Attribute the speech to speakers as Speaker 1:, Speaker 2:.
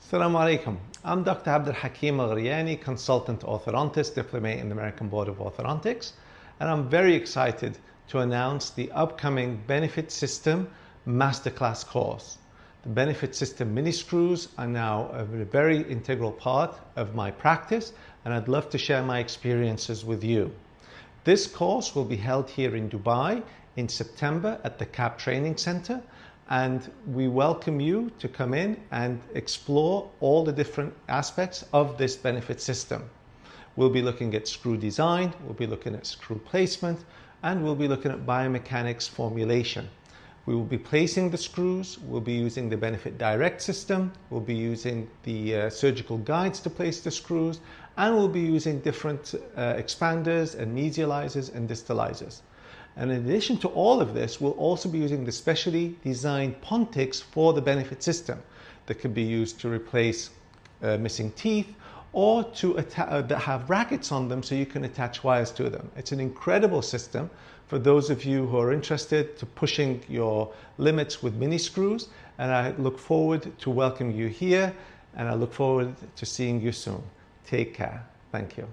Speaker 1: Assalamu alaikum. I'm Dr Abdelhakim El Gheriani, consultant orthodontist, diplomate in the American Board of Orthodontics, and I'm very excited to announce the upcoming Benefit System Masterclass course. The Benefit System mini screws are now a very integral part of my practice, and I'd love to share my experiences with you. This course will be held here in Dubai in September at the CAPP Training Center, and we welcome you to come in and explore all the different aspects of this benefit system. We'll be looking at screw design, we'll be looking at screw placement, and we'll be looking at biomechanics formulation. We will be placing the screws, we'll be using the Benefit Direct system, we'll be using the surgical guides to place the screws, and we'll be using different expanders and mesializers and distalizers. And in addition to all of this, we'll also be using the specially designed pontics for the benefit system that can be used to replace missing teeth or to that have brackets on them so you can attach wires to them. It's an incredible system for those of you who are interested to pushing your limits with mini screws, and I look forward to welcoming you here, and I look forward to seeing you soon. Take care. Thank you.